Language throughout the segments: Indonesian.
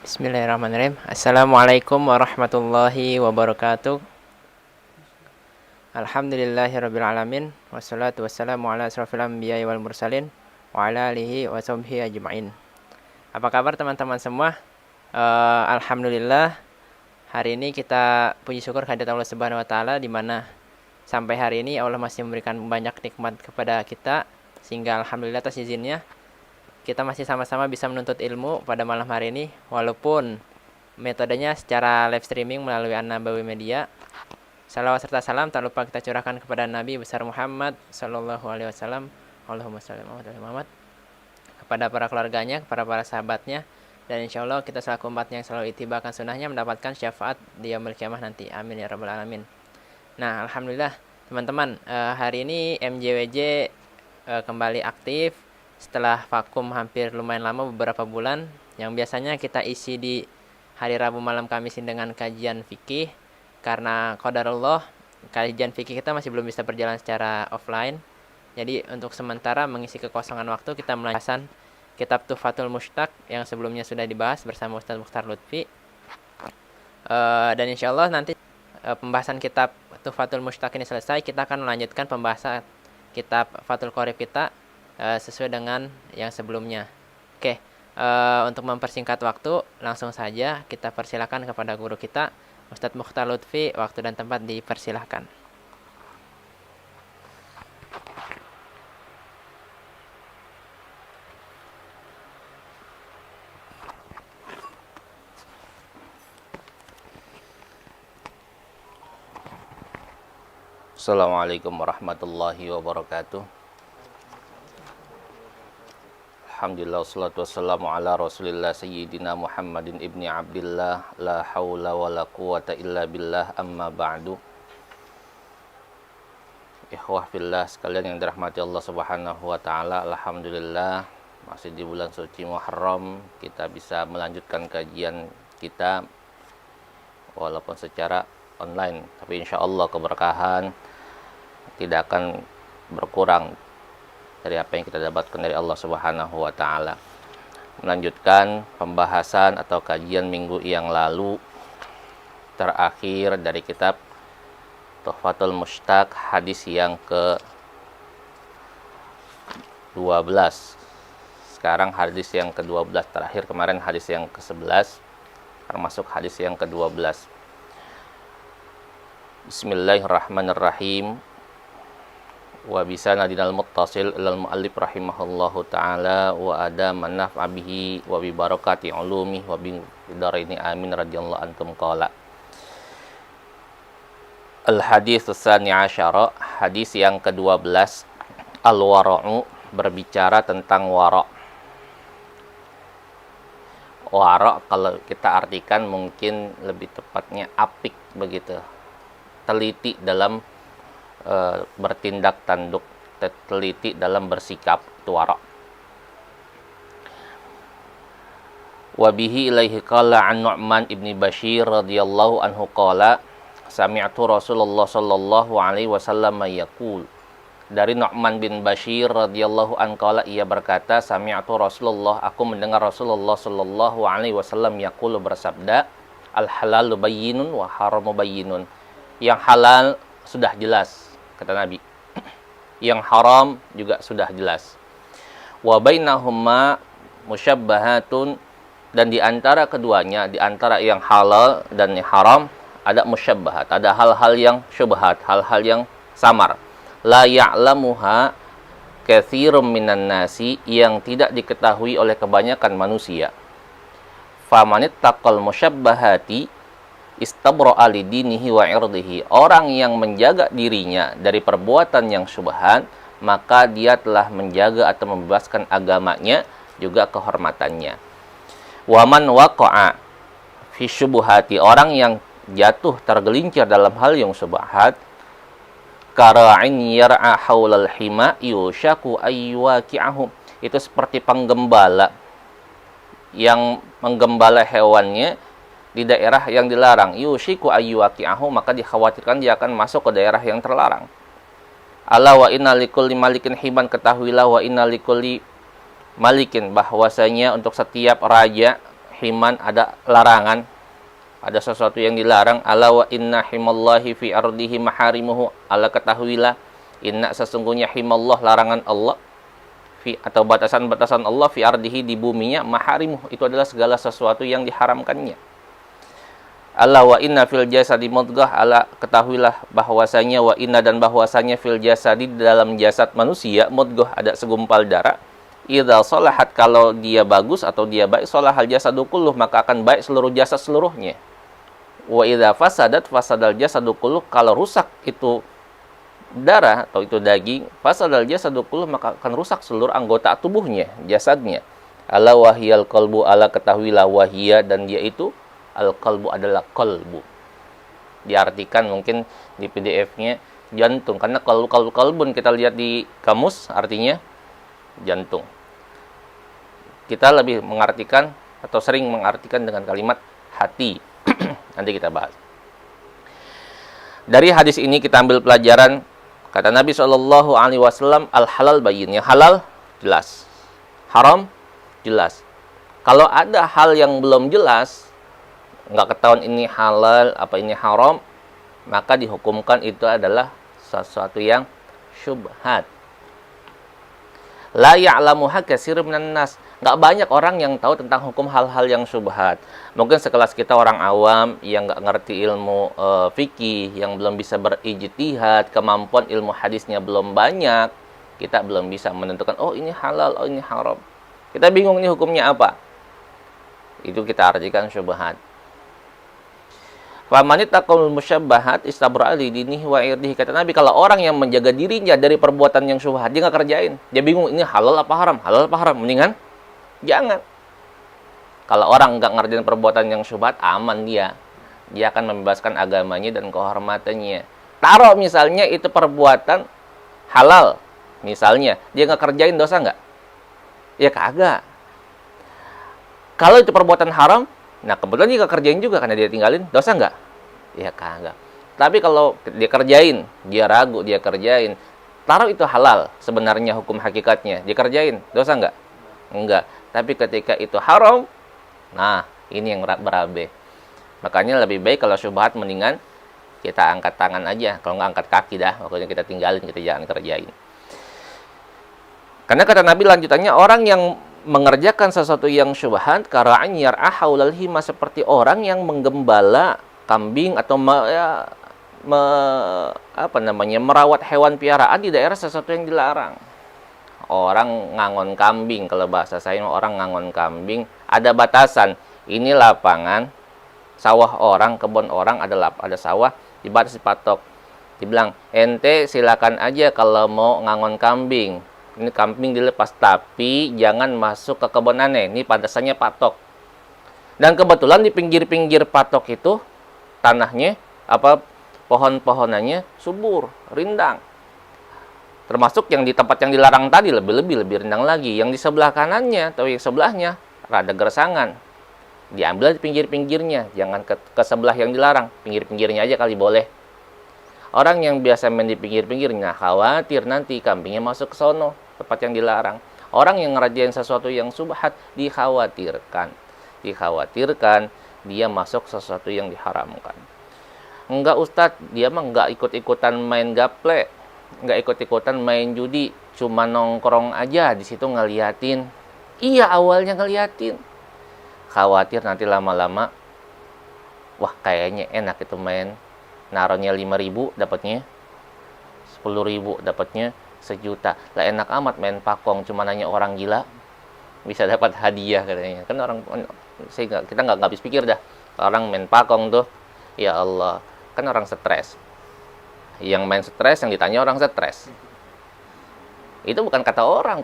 Bismillahirrahmanirrahim. Assalamualaikum warahmatullahi wabarakatuh. Alhamdulillahirrabbilalamin. Wassalatu wassalamu ala asrafil anbiya'i wal mursalin wa ala alihi wa sahbihi ajma'in. Apa kabar teman-teman semua? Alhamdulillah, hari ini kita puji syukur kehadirat Allah Subhanahu wa taala, di mana sampai hari ini Allah masih memberikan banyak nikmat kepada kita, sehingga alhamdulillah atas izinnya kita masih sama-sama bisa menuntut ilmu pada malam hari ini, walaupun metodenya secara live streaming melalui An-Nabawi Media. Salawat serta salam tak lupa kita curahkan kepada Nabi besar Muhammad sallallahu alaihi wasallam. Allahumma shalli ala Muhammad, kepada para keluarganya, kepada para sahabatnya, dan insya Allah kita selaku umatnya yang selalu ittibakan sunnahnya mendapatkan syafaat di yaumil qiyamah nanti. Amin ya rabbal alamin. Nah, alhamdulillah teman-teman, hari ini MJWJ kembali aktif setelah vakum hampir lumayan lama, beberapa bulan, yang biasanya kita isi di hari Rabu malam Kamis dengan kajian fikih. Karena qadarullah kajian fikih kita masih belum bisa berjalan secara offline, jadi untuk sementara mengisi kekosongan waktu kita melanjutkan kitab Tuhfatul Mushtaq yang sebelumnya sudah dibahas bersama Ustaz Mukhtar Lutfi. Dan insya Allah nanti pembahasan kitab Tuhfatul Mushtaq ini selesai, kita akan melanjutkan pembahasan kitab Fathul Qorib kita sesuai dengan yang sebelumnya. Oke, untuk mempersingkat waktu, langsung saja kita persilakan kepada guru kita, Ustadz Mukhtar Lutfi. Waktu dan tempat dipersilahkan. Assalamualaikum warahmatullahi wabarakatuh. Alhamdulillah, wassalatu wassalamu ala rasulillah sayyidina Muhammadin ibni Abdillah, la hawla wa la quwata illa billah, amma ba'du. Ikhwah fillah sekalian yang dirahmati Allah subhanahu wa ta'ala, alhamdulillah masih di bulan suci Muharram kita bisa melanjutkan kajian kita walaupun secara online, tapi insya Allah keberkahan tidak akan berkurang dari apa yang kita dapatkan dari Allah Subhanahu wa taala. Melanjutkan pembahasan atau kajian minggu yang lalu terakhir dari kitab Tuhfatul Mushtaq, hadis yang ke-12. Sekarang hadis yang ke-12, terakhir kemarin hadis yang ke-11, termasuk hadis yang ke-12. Bismillahirrahmanirrahim. Wa bisanadinal muttasil ilal muallif rahimahullahu ta'ala wa adama naf'a bihi wa bi barakati ulumi wa bi daraini amin radhiyallahu antum qala. Al hadits tsani asyara, hadis yang ke-12, al wara'u, berbicara tentang wara'. Wara' kalau kita artikan mungkin lebih tepatnya apik begitu. Teliti dalam bertindak tanduk, teliti dalam bersikap, tuara. Wa bihi ilaihi qala an Nu'man ibni Bashir radhiyallahu anhu qala sami'tu Rasulullah sallallahu alaihi wasallam yaqul. Dari Nu'man bin Bashir radhiyallahu anhu qala, ia berkata, sami'tu Rasulullah, aku mendengar Rasulullah sallallahu alaihi wasallam yaqul, bersabda, al halalu bayyinun wa haramu bayyinun. Yang halal sudah jelas, kata Nabi. Yang haram juga sudah jelas. Wa bainahuma musyabbahatun, dan di antara keduanya, di antara yang halal dan yang haram ada musyabbahat, ada hal-hal yang syubhat, hal-hal yang samar. La ya'lamuha katsirum minan nasi, yang tidak diketahui oleh kebanyakan manusia. Famanittaqal musyabbahati istabra'a li dinihi wa irdihi. Orang yang menjaga dirinya dari perbuatan yang syubhat, maka dia telah menjaga atau membebaskan agamanya, juga kehormatannya. Wa man waqa'a fi syubhati, orang yang jatuh tergelincir dalam hal yang syubhat, kara'in yar'a haulal hima yushaku ayywaqi'ahu, itu seperti penggembala yang menggembala hewannya di daerah yang dilarang, yushiku ayyuwaqi'ahu, maka dikhawatirkan dia akan masuk ke daerah yang terlarang. Ala wa inna likulli malikin himan, ketahuilah wa inna likulli malikin, bahwasanya untuk setiap raja himan, ada larangan, ada sesuatu yang dilarang. Ala wa inna himallahi fi ardihi maharimuhu, ala ketahuilah, inna sesungguhnya himallah, larangan Allah, fi atau batasan-batasan Allah, fi ardihi di buminya, maharimuhu itu adalah segala sesuatu yang diharamkannya. Allah wa inna fil jasadi mudghah, ala ketahuilah bahwasanya, wa inna dan bahwasanya, fil jasadi dalam jasad manusia, mudghah ada segumpal darah, idza salahat kalau dia bagus atau dia baik, salahal jasadu kulluh maka akan baik seluruh jasad seluruhnya. Wa idza fasadat fasadal jasadu kulluh kalau rusak itu darah atau itu daging, fasadal jasadu kulluh maka akan rusak seluruh anggota tubuhnya, jasadnya. Ala wahiyal qalbu, ala ketahuilah wahiyya dan dia itu al-qalbu adalah qalbu. Diartikan mungkin di PDF-nya jantung, karena qalbun kita lihat di kamus artinya jantung. Kita lebih mengartikan atau sering mengartikan dengan kalimat hati. Nanti kita bahas. Dari hadis ini kita ambil pelajaran, kata Nabi Shallallahu Alaihi Wasallam, al halal bayyin, yang halal jelas, haram jelas. Kalau ada hal yang belum jelas, nggak ketahuan ini halal apa ini haram, maka dihukumkan itu adalah sesuatu yang syubhat. La ya'lamuha katsirun minan nas. Nggak banyak orang yang tahu tentang hukum hal-hal yang syubhat. Mungkin sekelas kita orang awam yang nggak ngerti ilmu fikih, yang belum bisa berijtihad, kemampuan ilmu hadisnya belum banyak, kita belum bisa menentukan, oh ini halal, oh ini haram. Kita bingung ini hukumnya apa. Itu kita artikan syubhat. Famanit taqul musyabbahat istabra li dinihi wa irdihi, kata Nabi, kalau orang yang menjaga dirinya dari perbuatan yang syubhat, dia nggak kerjain, dia bingung ini halal apa haram, mendingan jangan. Kalau orang nggak ngerjain perbuatan yang syubhat, aman dia akan membebaskan agamanya dan kehormatannya. Taruh misalnya itu perbuatan halal, misalnya dia nggak kerjain, dosa nggak? Ya kagak. Kalau itu perbuatan haram, nah kebetulan dia nggak kerjain juga karena dia tinggalin, dosa nggak? Ya kagak. Tapi kalau dia kerjain, dia ragu, dia kerjain, taruh itu halal sebenarnya hukum hakikatnya, dia kerjain, dosa nggak? Enggak. Tapi ketika itu haram, nah ini yang berabe. Makanya lebih baik kalau syubhat mendingan kita angkat tangan aja, kalau nggak angkat kaki dah, pokoknya kita tinggalin, kita jangan kerjain. Karena kata Nabi lanjutannya, orang yang mengerjakan sesuatu yang syubhat, kara'an yar'a haulal hima, seperti orang yang menggembala kambing atau merawat hewan piaraan di daerah sesuatu yang dilarang. Orang ngangon kambing, kalau bahasa saya orang ngangon kambing, ada batasan. Ini lapangan, sawah orang, kebun orang, ada sawah, dibatas dipatok. Dibilang, ente silakan aja kalau mau ngangon kambing. Ini kambing dilepas, tapi jangan masuk ke kebun aneh. Ini batasannya patok. Dan kebetulan di pinggir-pinggir patok itu tanahnya pohon-pohonannya subur, rindang. Termasuk yang di tempat yang dilarang tadi lebih rindang lagi. Yang di sebelah kanannya atau yang sebelahnya rada gersangan. Diambil di pinggir-pinggirnya, jangan ke sebelah yang dilarang, pinggir-pinggirnya aja kali boleh. Orang yang biasa main di pinggir-pinggirnya khawatir nanti kambingnya masuk ke sono, tempat yang dilarang. Orang yang ngerjain sesuatu yang subhat dikhawatirkan dia masuk sesuatu yang diharamkan. Enggak Ustadz, dia mah enggak ikut-ikutan main gaple, enggak ikut-ikutan main judi, cuma nongkrong aja di situ ngeliatin. Iya, awalnya ngeliatin. Khawatir nanti lama-lama, wah kayaknya enak itu main. Naruhnya 5.000 dapatnya 10.000, dapatnya 1.000.000. Lah enak amat main pakong, cuma nanya orang gila bisa dapat hadiah katanya. Kan kita nggak habis pikir dah. Orang main pakong tuh, ya Allah, kan orang stres. Yang main stres, yang ditanya orang stres. Itu bukan kata orang.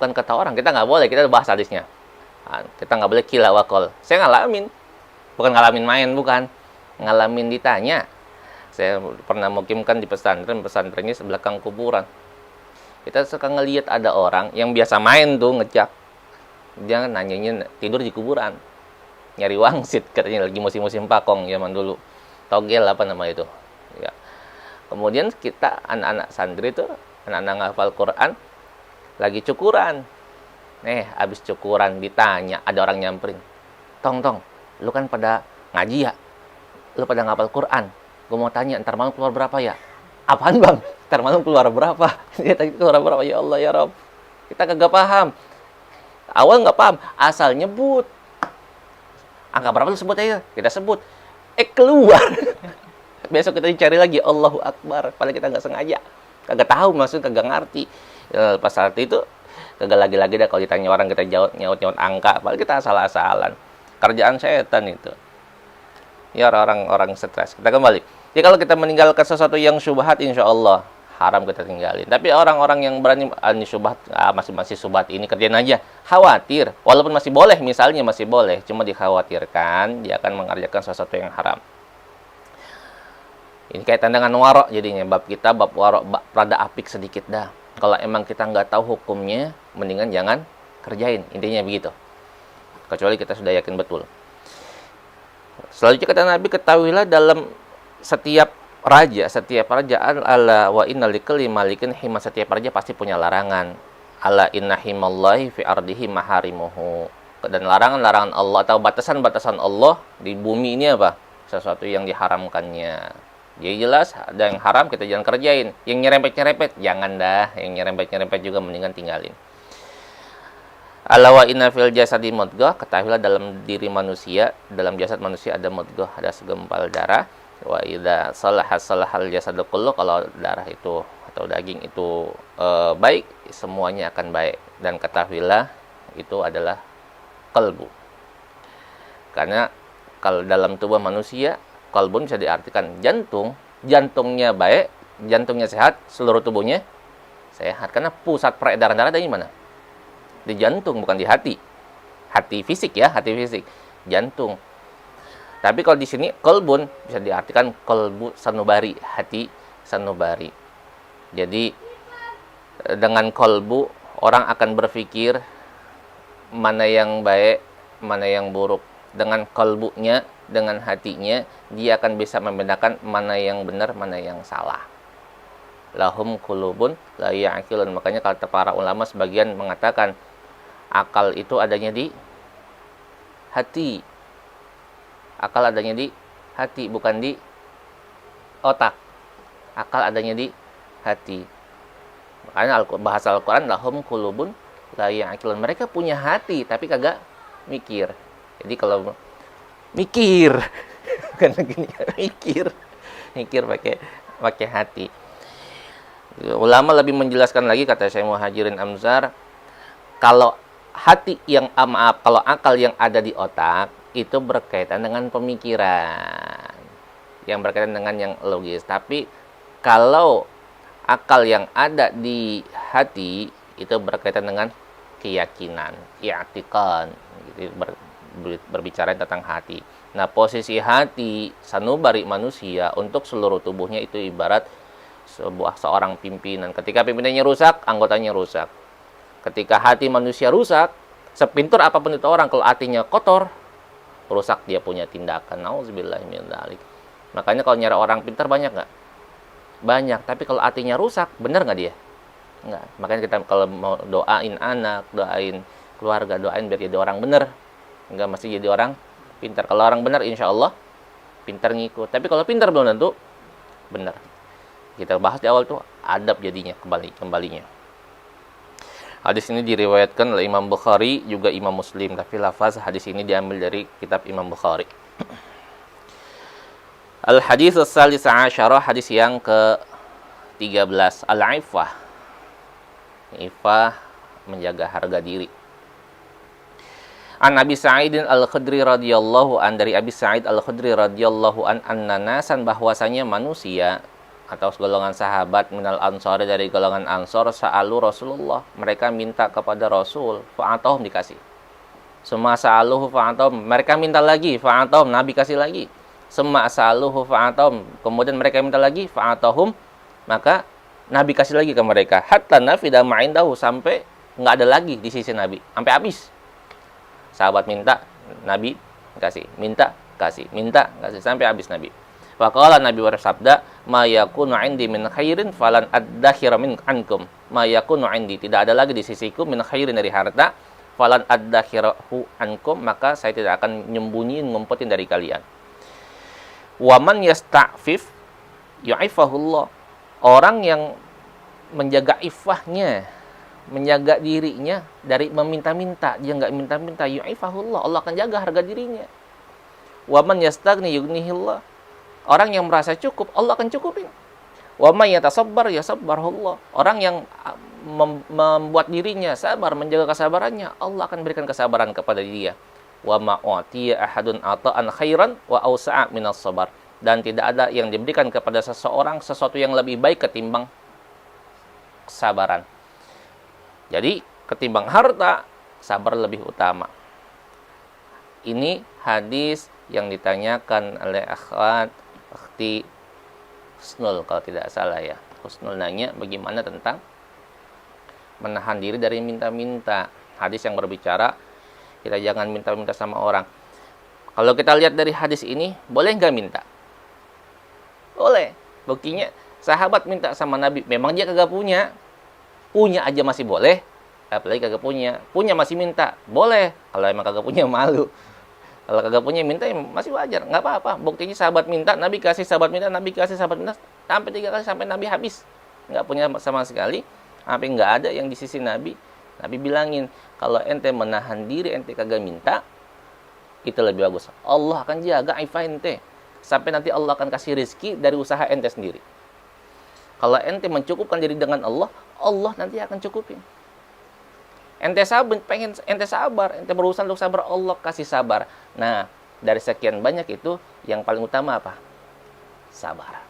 Kita nggak boleh, kita bahas hadisnya. Kita nggak boleh kila wakol. Saya ngalamin, bukan ngalamin main, bukan ngalamin ditanya. Saya pernah mukimkan di pesantrennya sebelakang kuburan. Kita suka ngelihat ada orang yang biasa main tuh ngejak. Dia nanyanya tidur di kuburan. Nyari wangsit, katanya lagi musim-musim pakong zaman dulu. Togel apa nama itu. Ya. Kemudian kita anak-anak santri itu, anak-anak hafal Quran lagi cukuran. Habis cukuran ditanya, ada orang nyamperin. Tong, lu kan pada ngaji ya, lu pada ngapal Quran. Gue mau tanya, ntar malam keluar berapa ya? Apaan bang? Ntar malam keluar berapa? Dia tanya keluar berapa? Ya Allah ya Rabb. Kita kagak paham. Awal nggak paham, asal nyebut. Angka berapa lu sebut aja? Kita sebut. Keluar. Besok kita dicari lagi, Allahu Akbar. Padahal kita nggak sengaja. Kagak tahu, maksudnya kagak ngerti. Pas saat itu, kagak lagi-lagi dah kalau ditanya orang kita jawab nyaut-nyaut angka. Padahal kita asal-asalan. Kerjaan setan itu. Ya orang-orang stres. Kita kembali. Jadi kalau kita meninggalkan sesuatu yang syubhat, insya Allah haram kita tinggalin. Tapi orang-orang yang berani ini syubhat, masih syubhat ini kerjain aja. Khawatir, walaupun masih boleh, misalnya masih boleh, cuma dikhawatirkan dia akan mengerjakan sesuatu yang haram. Ini kayak tandangan warok jadinya. Bab kita bab warok, rada apik sedikit dah. Kalau emang kita nggak tahu hukumnya, mendingan jangan kerjain. Intinya begitu. Kecuali kita sudah yakin betul. Selanjutnya kata Nabi, ketahuilah dalam setiap kerajaan ala wa inna likulli malikin hima, setiap raja pasti punya larangan. Ala inna himallahi fi ardihi maharimuhu. Dan larangan-larangan Allah atau batasan-batasan Allah di bumi ini apa? Sesuatu yang diharamkannya. Jadi jelas ada yang haram kita jangan kerjain. Yang nyerempet-nyerempet jangan dah. Yang nyerempet-nyerempet juga mendingan tinggalin. Ala wa inna fil jasadi mudghah, ketahuilah dalam diri manusia, dalam jasad manusia ada mudghah, ada segumpal darah. Wa idza salahal jasadu kullu, kalau darah itu atau daging itu baik, semuanya akan baik. Dan ketahuilah itu adalah qalbu. Karena kalau dalam tubuh manusia, qalbun bisa diartikan jantung. Jantungnya baik, jantungnya sehat, seluruh tubuhnya sehat. Karena pusat peredaran darah ada di mana? Di jantung, bukan di hati. Hati fisik ya, hati fisik. Jantung. Tapi kalau di sini qalbun bisa diartikan qalbu sanubari, hati sanubari. Jadi dengan qalbu orang akan berpikir mana yang baik, mana yang buruk. Dengan qalbunya, dengan hatinya, dia akan bisa membedakan mana yang benar, mana yang salah. Lahum qulubun la ya'qilun. Makanya kata para ulama sebagian mengatakan akal itu adanya di hati. Akal adanya di hati, bukan di otak. Akal adanya di hati. Makanya bahasa Al-Quran, lahum qulubun la ya'qilun. Mereka punya hati, tapi kagak mikir. Jadi kalau mikir, bukan begini, mikir pakai hati. Ulama lebih menjelaskan lagi, kata Syekh Muhajirin Amzar, kalau hati yang kalau akal yang ada di otak itu berkaitan dengan pemikiran, yang berkaitan dengan yang logis. Tapi kalau akal yang ada di hati itu berkaitan dengan keyakinan, i'tiqad, gitu, berbicara tentang hati. Nah, posisi hati sanubari manusia untuk seluruh tubuhnya itu ibarat seorang pimpinan. Ketika pimpinannya rusak, anggotanya rusak. Ketika hati manusia rusak, sepintur apapun itu orang, kalau hatinya kotor, rusak dia punya tindakan. Nauzubillahi min dzalik. Makanya kalau nyari orang pintar banyak nggak? Banyak. Tapi kalau hatinya rusak, benar nggak dia? Nggak. Makanya kita kalau mau doain anak, doain keluarga, doain biar jadi orang benar. Nggak mesti jadi orang pintar. Kalau orang benar, insya Allah pintar ngikut. Tapi kalau pintar belum tentu benar. Kita bahas di awal tuh adab jadinya kembalinya. Hadis ini diriwayatkan oleh Imam Bukhari, juga Imam Muslim. Tapi lafaz hadis ini diambil dari kitab Imam Bukhari. Al-hadits as-salis asyara, hadis yang ke-13. Al-ifah. Ifah, menjaga harga diri. An Abi Sa'id Al-Khudri radhiyallahu an, dari Abi Sa'id Al-Khudri radhiyallahu an, anna nasan, bahwasanya manusia atau golongan sahabat minal ansor, dari golongan ansor, sa'alu Rasulullah, mereka minta kepada Rasul, fa'atahum, dikasih. Summa sa'aluhu fa'atahum, mereka minta lagi, fa'atahum, Nabi kasih lagi. Summa sa'aluhu fa'atahum, kemudian mereka minta lagi, fa'atahum, maka Nabi kasih lagi ke mereka. Hatta nafida ma'indahu, sampai nggak ada lagi di sisi Nabi, sampai habis. Sahabat minta, Nabi kasih, minta, kasih, minta, kasih, sampai habis Nabi. Faqala, Nabi bersabda, ma yakunu 'indi min khairin falan addakhira min ankum. Ma yakunu 'indi, tidak ada lagi di sisiku min khairin, dari harta, falan addakhirahu ankum, maka saya tidak akan nyembunyiin, ngumpetin dari kalian. Waman yasta'fif yu'ifahullah. Orang yang menjaga ifahnya, menjaga dirinya dari meminta-minta, dia nggak minta-minta, yu'ifahullah, Allah akan jaga harga dirinya. Waman yastaghni yughnihillah. Orang yang merasa cukup, Allah akan cukupin. Wa may yatasabbar yasabbarullah. Orang yang membuat dirinya sabar, menjaga kesabarannya, Allah akan berikan kesabaran kepada dia. Wa ma utiya ahadun ata'an khairan wa awsa'a minas sabar. Dan tidak ada yang diberikan kepada seseorang sesuatu yang lebih baik ketimbang kesabaran. Jadi, ketimbang harta, sabar lebih utama. Ini hadis yang ditanyakan oleh Akhti Husnul, kalau tidak salah ya. Husnul nanya bagaimana tentang menahan diri dari minta-minta. Hadis yang berbicara kita jangan minta-minta sama orang. Kalau kita lihat dari hadis ini, boleh nggak minta? Boleh. Buktinya sahabat minta sama Nabi, memang dia kagak punya. Punya aja masih boleh, apalagi kagak punya. Punya masih minta, boleh. Kalau emang kagak punya, malu. Kalau kagak punya minta ya masih wajar, nggak apa-apa. Buktinya sahabat minta, Nabi kasih, sahabat minta, Nabi kasih, sahabat minta, sampai 3 kali sampai Nabi habis. Nggak punya sama sekali, sampai nggak ada yang di sisi Nabi. Nabi bilangin, kalau ente menahan diri, ente kagak minta, itu lebih bagus. Allah akan jaga ifah ente. Sampai nanti Allah akan kasih rezeki dari usaha ente sendiri. Kalau ente mencukupkan diri dengan Allah, Allah nanti akan cukupin. Ente sabar, pengen ente sabar, ente berusaha untuk sabar, Allah kasih sabar. Nah, dari sekian banyak itu, yang paling utama apa? Sabar.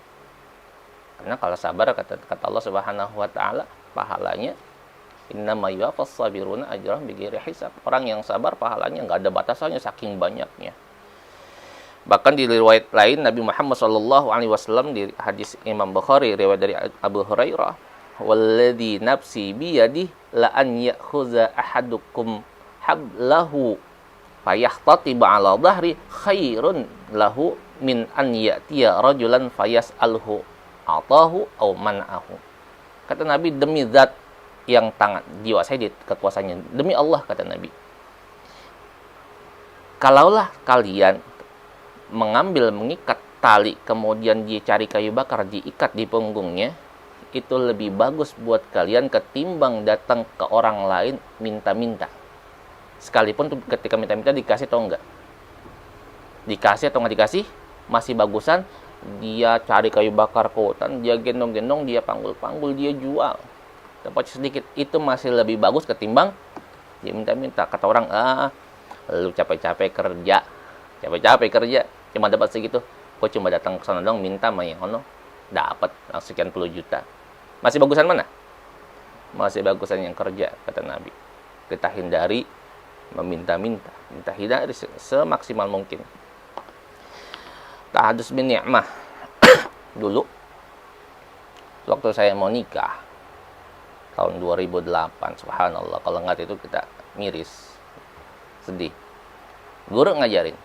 Karena kalau sabar, kata Allah Subhanahu wa Ta'ala, pahalanya innama yuwaffas sabiruna ajrahum bighairi hisab. Orang yang sabar pahalanya nggak ada batasannya, saking banyaknya. Bahkan di riwayat lain Nabi Muhammad SAW di hadis Imam Bukhari, riwayat dari Abu Hurairah, walladzi nafsi biyadihi la an ya'khuza ahadukum hablahu fayahtatiba 'ala dhahri khairun lahu min an ya'tiya rajulan fayas'alhu atahu aw man'ahu. Kata Nabi, demi zat yang tangan jiwa saya di kekuasaannya, demi Allah, kata Nabi, kalaulah kalian mengikat tali, kemudian dia cari kayu bakar, diikat di punggungnya, itu lebih bagus buat kalian ketimbang datang ke orang lain minta-minta. Sekalipun tuh ketika minta-minta dikasih atau enggak. Dikasih atau enggak dikasih, masih bagusan dia cari kayu bakar ke hutan, dia gendong-gendong, dia panggul-panggul, dia jual. Dapat sedikit, itu masih lebih bagus ketimbang dia minta-minta. Kata orang, lu capek-capek kerja, cuma dapat segitu, kok cuma datang ke sana dong minta mah yang ono dapat sekian puluh juta. Masih bagusan mana? Masih bagusan yang kerja, kata Nabi. Kita hindari meminta-minta, minta hindari semaksimal mungkin. Tahadus bin ni'mah. Dulu waktu saya mau nikah tahun 2008, subhanallah, kalau nggak itu kita miris, sedih. Guru ngajarin,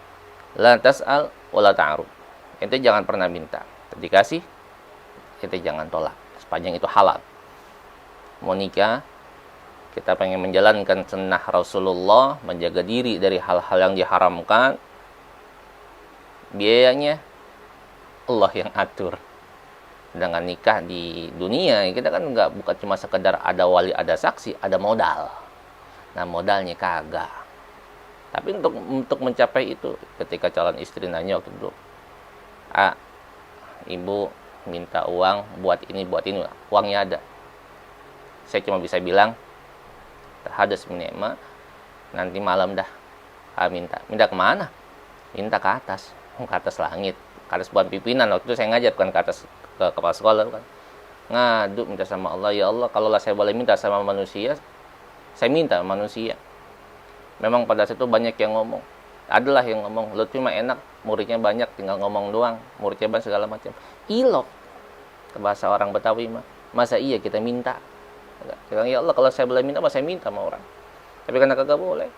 la tas'al wala ta'arud. Ente jangan pernah minta, dikasih ente jangan tolak, sepanjang itu halal. Mau nikah, kita pengen menjalankan sunnah Rasulullah, menjaga diri dari hal-hal yang diharamkan, biayanya Allah yang atur. Dengan nikah di dunia, kita kan bukan cuma sekedar ada wali, ada saksi, ada modal. Nah, modalnya kagak. Tapi untuk mencapai itu, ketika calon istri nanya waktu itu, ibu minta uang buat ini, uangnya ada. Saya cuma bisa bilang, tahadus bin ni'mah, nanti malam dah, minta kemana? Minta ke atas langit, ke atas buat pimpinan. Waktu itu saya ngajar bukan ke atas ke kepala sekolah, kan ngadu minta sama Allah, ya Allah, kalau saya boleh minta sama manusia, saya minta manusia. Memang pada saat itu banyak yang ngomong, adalah yang ngomong, Lutfi mah enak, muridnya banyak, tinggal ngomong doang, muridnya banyak segala macam. Ilok, bahasa orang Betawi mah, masa iya kita minta? Ya Allah, kalau saya boleh minta, mah saya minta sama orang. Tapi karena kagak boleh,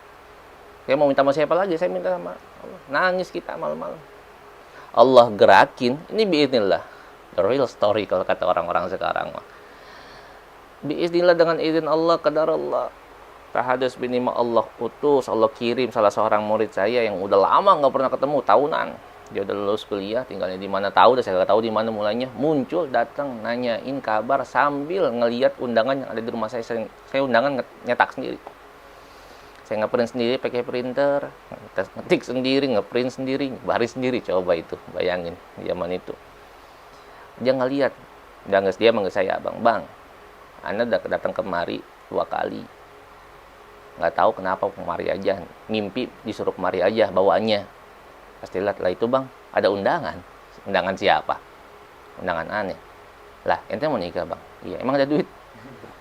saya mau minta sama siapa lagi, saya minta sama Allah. Nangis kita malam-malam. Allah gerakin, ini biiznillah, the real story kalau kata orang-orang sekarang mah. Biiznillah, dengan izin Allah, qadar Allah, Tahadus bini Allah utus, Allah kirim salah seorang murid saya yang udah lama nggak pernah ketemu, tahunan. Dia udah lulus kuliah, tinggalnya di mana tahu, udah saya nggak tahu di mana mulanya. Muncul, datang, nanyain kabar sambil ngelihat undangan yang ada di rumah saya. Saya undangan nyetak sendiri. Saya ngeprint sendiri pakai printer, ngetik sendiri, ngeprint sendiri, baris sendiri. Coba itu, bayangin zaman itu. Dia ngelihat, dia manggil saya bang, Anda udah datang kemari 2 kali. Nggak tahu kenapa kemari aja, mimpi disuruh kemari aja bawaannya. Pasti lihat lah itu bang, ada undangan. Undangan siapa? Undangan aneh. Lah, ente mau nikah bang? Iya, emang ada duit?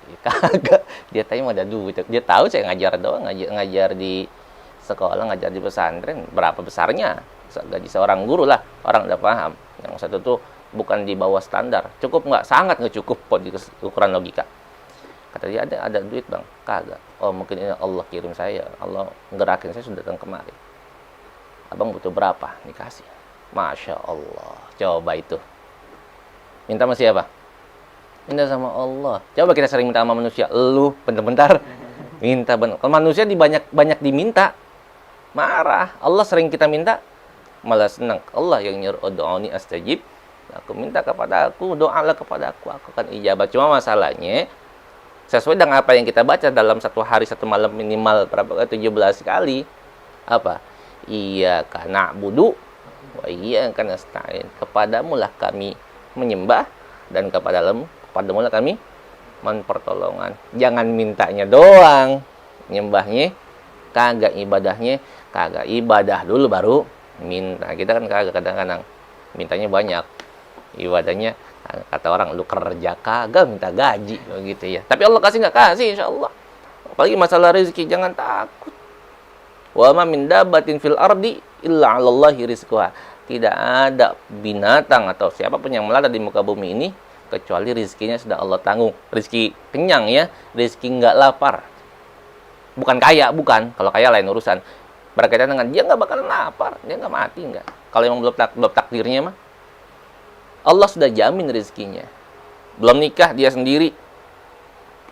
Ya, kagak. Dia tahu emang ada duit. Dia tahu saya ngajar doang, ngajar di sekolah, ngajar di pesantren. Berapa besarnya? Gaji seorang guru lah. Orang udah paham. Yang satu tuh bukan di bawah standar. Cukup nggak? Sangat nggak cukup kok di ukuran logika. Kata dia ada duit bang? Kagak. Oh mungkin ini Allah kirim saya. Allah ngerakin saya sudah datang kemari. Abang butuh berapa? Dikasih. Masya Allah. Coba itu. Minta sama siapa? Minta sama Allah. Coba kita sering minta sama manusia. Lu, bentar-bentar. Minta benar. Kalau manusia banyak diminta. Marah. Allah sering kita minta. Malah senang. Allah yang nyuruh. Udu'uni astajib. Aku minta kepada aku. Doalah kepada aku. Aku akan ijabah. Cuma masalahnya. Sesuai dengan apa yang kita baca dalam satu hari, satu malam minimal. Berapa? 17 kali. Apa? Iyyaka na'budu wa iyyaka nasta'in. Kepadamu lah kami menyembah dan kepadamu lah kami mohon pertolongan. Jangan mintanya doang, nyembahnya kagak, ibadahnya kagak. Ibadah dulu baru minta. Kita kan kagak, kadang-kadang mintanya banyak. Ibadahnya kata orang lu kerja kagak minta gaji begitu ya. Tapi Allah kasih nggak? Kasih insyaallah. Apalagi masalah rezeki jangan takut. Wa ma min dabbatin fil ardi illa 'alallahi rizquha. Tidak ada binatang atau siapapun yang melata di muka bumi ini kecuali rezekinya sudah Allah tanggung. Rezeki kenyang ya, rezeki nggak lapar. Bukan kaya, bukan. Kalau kaya lain urusan. Berkaitan dengan dia nggak bakalan lapar, dia nggak mati nggak. Kalau emang belum takdirnya mah, Allah sudah jamin rezekinya. Belum nikah dia sendiri,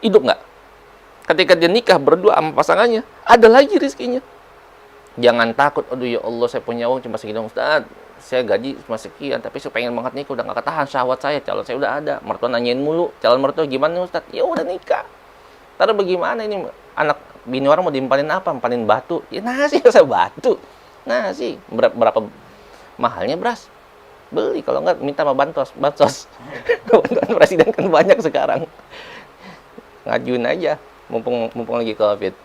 hidup nggak? Ketika dia nikah berdua sama pasangannya, ada lagi rezekinya. Jangan takut, aduh ya Allah saya punya uang cuma segini Ustaz, saya gaji cuma sekian, tapi saya pengen banget nikah, udah nggak ketahan syahwat saya, calon saya udah ada, mertua nanyain mulu, calon mertua gimana Ustaz? Ya udah nikah. Ntar bagaimana ini anak bini orang mau dimpanin apa? Empanin batu? Ya nasi saya batu, nasi berapa mahalnya beras? Beli, kalau nggak minta sama bansos. Bantuan presiden kan banyak sekarang, ngajuin aja, mumpung lagi COVID.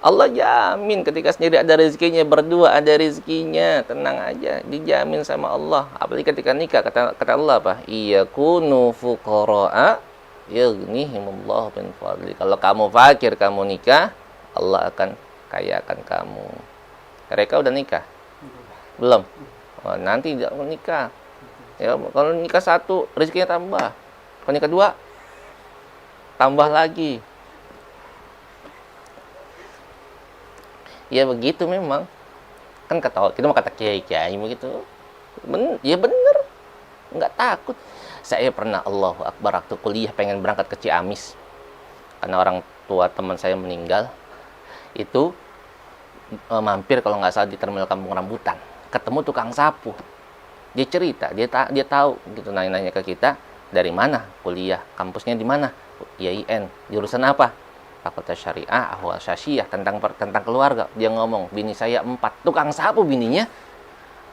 Allah jamin ketika sendiri ada rezekinya, berdua ada rezekinya, tenang aja, dijamin sama Allah. Apalagi ketika nikah, kata Allah apa? Iyakunu fuqara'a yughnihimullahu min fadli. Kalau kamu fakir, kamu nikah, Allah akan kayakan kamu. Mereka udah nikah? Belum? Oh, nanti nikah. Ya, kalau nikah 1, rezekinya tambah. Kalau nikah 2, tambah lagi. Ya begitu memang. Kan kita mau kata kiai begitu. Ya bener. Enggak takut. Saya pernah Allahu Akbar waktu kuliah pengen berangkat ke Ciamis. Karena orang tua teman saya meninggal. Itu mampir kalau nggak salah di terminal Kampung Rambutan. Ketemu tukang sapu. Dia cerita, dia tahu gitu, nanya-nanya ke kita, dari mana kuliah, kampusnya di mana? IAIN. Jurusan apa? Fakultas Syariah, Ahwal Syasiyah, tentang keluarga. Dia ngomong, bini saya 4. Tukang sapu bininya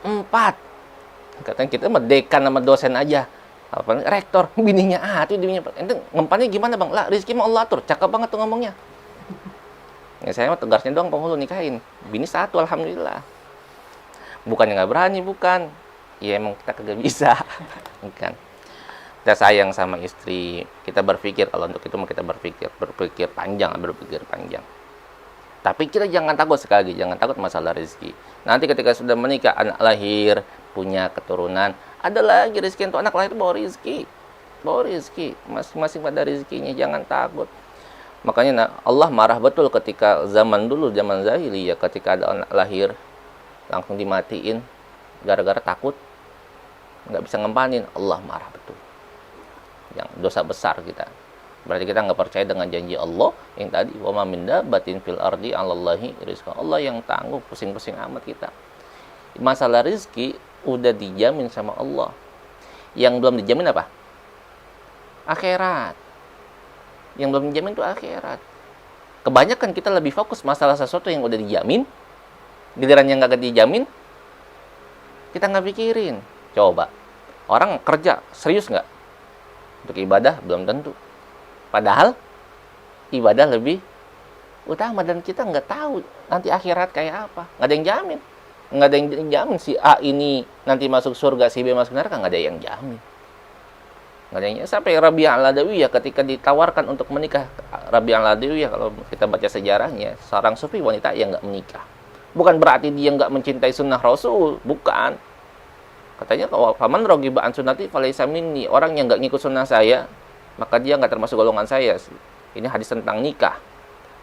4. Katanya kita mah dekan sama dosen aja. Apa rektor, bininya itu bininya. Ente ngempannya gimana, Bang? Lah, rezeki mau Allah atur. Cakep banget tuh ngomongnya. Ya saya mah tegasnya doang penghulu nikahin. Bini 1 alhamdulillah. Bukannya nggak berani, bukan. Ya emang kita kagak bisa. Bukan. Kita sayang sama istri, kita berpikir kalau untuk itu kita berpikir panjang. Tapi kita jangan takut, sekali lagi jangan takut masalah rezeki. Nanti ketika sudah menikah, anak lahir, punya keturunan, ada lagi rezeki. Untuk anak lahir bawa rezeki, masing-masing pada rezekinya, jangan takut. Makanya Allah marah betul ketika zaman dulu, zaman jahiliyah, ketika ada anak lahir langsung dimatiin gara-gara takut nggak bisa ngempanin. Allah marah betul. Yang dosa besar kita. Berarti kita nggak percaya dengan janji Allah yang tadi, wa ma min dabbatin fil ardi 'alallahi rizqa. Allah yang tangguh, pusing-pusing amat kita. Masalah rizki udah dijamin sama Allah. Yang belum dijamin apa? Akhirat. Yang belum dijamin itu akhirat. Kebanyakan kita lebih fokus masalah sesuatu yang udah dijamin, giliran yang nggak dijamin, kita nggak pikirin. Coba, orang kerja serius nggak? Untuk ibadah belum tentu. Padahal ibadah lebih utama dan kita nggak tahu nanti akhirat kayak apa. Nggak ada yang jamin. Nggak ada yang jamin si A ini nanti masuk surga, si B masuk neraka, nggak ada yang jamin. Nggak ada yang jamin. Sampai Rabi'ah al-Adawiyah ketika ditawarkan untuk menikah, Rabi'ah al-Adawiyah kalau kita baca sejarahnya, seorang sufi wanita yang nggak menikah. Bukan berarti dia nggak mencintai sunnah Rasul, bukan. Katanya kalau faman raghiba an sunnati falaysa minni, orang yang nggak ngikut sunnah saya, maka dia nggak termasuk golongan saya. Ini hadis tentang nikah.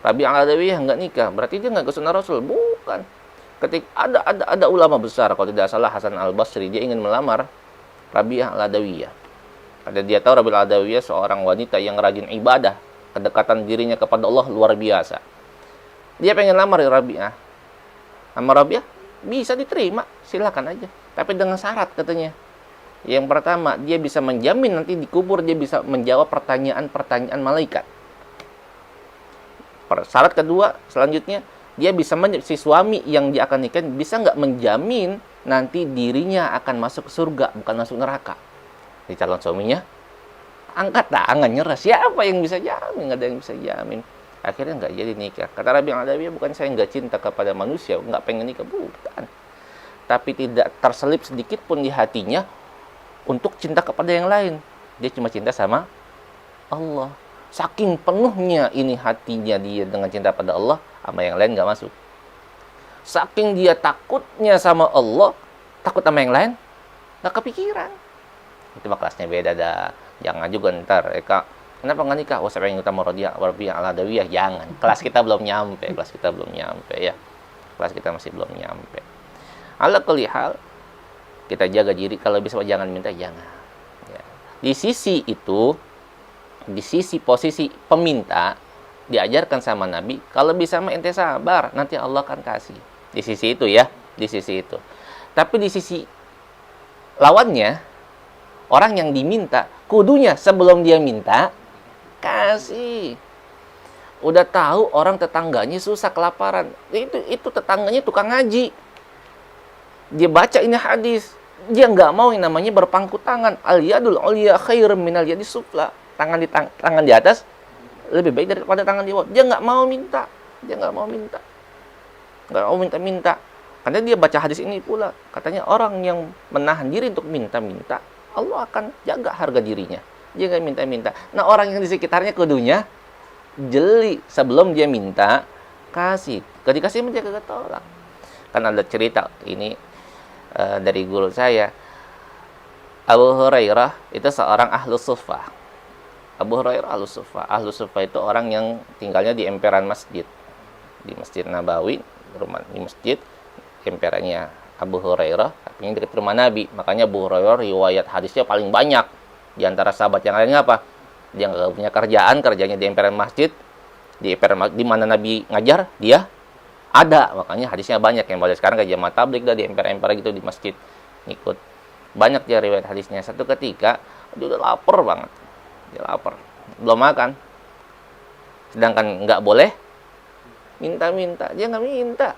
Rabi'ah al-Adawiyah nggak nikah, berarti dia nggak ikut sunnah Rasul, bukan. Ketika ada ulama besar, kalau tidak salah Hasan al-Basri, dia ingin melamar Rabi'ah al-Adawiyah. Ada dia tahu Rabi'ah al-Adawiyah seorang wanita yang rajin ibadah, kedekatan dirinya kepada Allah luar biasa. Dia pengen lamar Rabi'ah. Sama Rabi'ah bisa diterima, silakan aja. Tapi dengan syarat katanya. Yang pertama, dia bisa menjamin nanti dikubur dia bisa menjawab pertanyaan-pertanyaan malaikat. Syarat kedua, selanjutnya, dia bisa si suami yang dia akan nikah bisa nggak menjamin nanti dirinya akan masuk surga, bukan masuk neraka. Di calon suaminya, angkat tangan, nyerah. Siapa yang bisa jamin? Nggak ada yang bisa jamin. Akhirnya nggak jadi nikah. Kata Rabi'ah al-Adawiyah, bukan saya nggak cinta kepada manusia, nggak pengen nikah, bukan. Tapi tidak terselip sedikit pun di hatinya untuk cinta kepada yang lain. Dia cuma cinta sama Allah. Saking penuhnya ini hatinya dia dengan cinta pada Allah, sama yang lain nggak masuk. Saking dia takutnya sama Allah, takut sama yang lain, nggak kepikiran. Itu mah kelasnya beda dah. Jangan juga ntar, Eka, kenapa nggak nikah? Oh, saya pengen utama Rabi'ah al-Adawiyah. Jangan. Kelas kita belum nyampe. Kelas kita belum nyampe ya. Kelas kita masih belum nyampe. Ala kulli hal, kita jaga diri, kalau bisa jangan minta, jangan. Ya. Di sisi itu, di sisi posisi peminta, diajarkan sama Nabi, kalau bisa mah ente sabar, nanti Allah akan kasih. Di sisi itu ya, di sisi itu. Tapi di sisi lawannya, orang yang diminta, kudunya sebelum dia minta, kasih. Udah tahu orang tetangganya susah kelaparan, itu tetangganya tukang ngaji. Dia baca ini hadis, dia nggak mau yang namanya berpangku tangan. Al-yadul ulya khairum minal yadis sufla. Tangan di atas lebih baik daripada tangan di bawah. Dia nggak mau minta. Nggak mau minta. Karena dia baca hadis ini pula. Katanya orang yang menahan diri untuk minta-minta, Allah akan jaga harga dirinya. Dia nggak minta-minta. Nah, orang yang di sekitarnya kudunya jeli sebelum dia minta, kasih. Kalau dikasih dia kagak tolak. Kan ada cerita ini dari guru saya, Abu Hurairah itu seorang ahlu suffah. Abu Hurairah ahlu suffah. Ahlu suffah itu orang yang tinggalnya di emperan masjid, di Masjid Nabawi, di masjid emperannya Abu Hurairah, tapi dekat rumah Nabi. Makanya Abu Hurairah riwayat hadisnya paling banyak di antara sahabat yang lainnya. Apa? Dia nggak punya kerjaan, kerjanya di emperan masjid, di mana Nabi ngajar, dia ada, makanya hadisnya banyak. Yang pada sekarang kayak jamaah tabligh dah di emper-emper gitu di masjid ngikut. Banyak dia riwayat hadisnya. Satu ketika dia udah lapar banget. Dia lapar, belum makan. Sedangkan nggak boleh minta-minta. Dia nggak minta.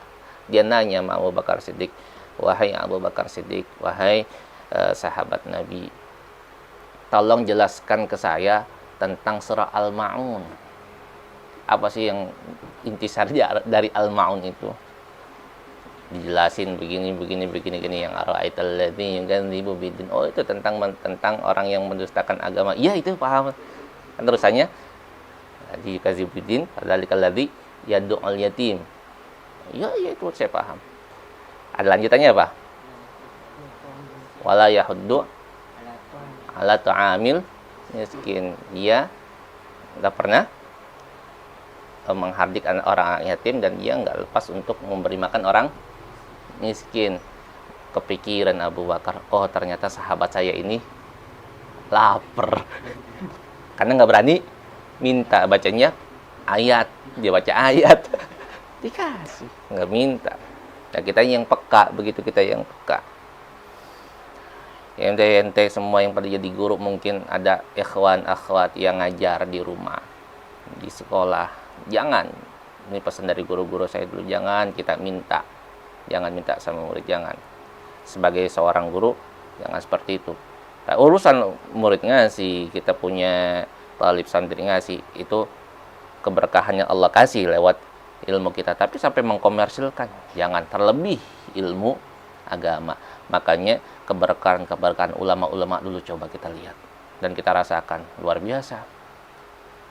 Dia nanya sama Abu Bakar Siddiq, wahai Abu Bakar Siddiq, wahai sahabat Nabi, tolong jelaskan ke saya tentang surah Al-Ma'un. Apa sih yang intisari dari Al-Ma'un itu? Dijelasin begini yang ara'aital ladzi yukadzibu biddin. Oh, itu tentang orang yang mendustakan agama. Iya, itu paham. Kan terusannya di yukadzibu biddin fadzalikal ladzi yad'ul yatim. Iya, itu saya paham. Ada lanjutannya apa? Wala yahuddu ala ta'amil miskin. Dia enggak pernah menghardik orang yatim, dan dia nggak lepas untuk memberi makan orang miskin. Kepikiran Abu Bakar, oh ternyata sahabat saya ini lapar. Karena nggak berani minta bacanya ayat, dia baca ayat. Dikasih, nggak minta. Nah, kita yang peka, begitu kita yang peka. Ente semua yang pada jadi guru mungkin ada ikhwan akhwat yang ngajar di rumah, di sekolah. Jangan, ini pesan dari guru-guru saya dulu, jangan kita minta. Jangan minta sama murid, jangan. Sebagai seorang guru, jangan seperti itu. Nah, urusan murid ngasih, kita punya talib santri ngasih, itu keberkahannya Allah kasih lewat ilmu kita. Tapi sampai mengkomersilkan, jangan, terlebih ilmu agama. Makanya keberkahan ulama-ulama dulu coba kita lihat dan kita rasakan, luar biasa.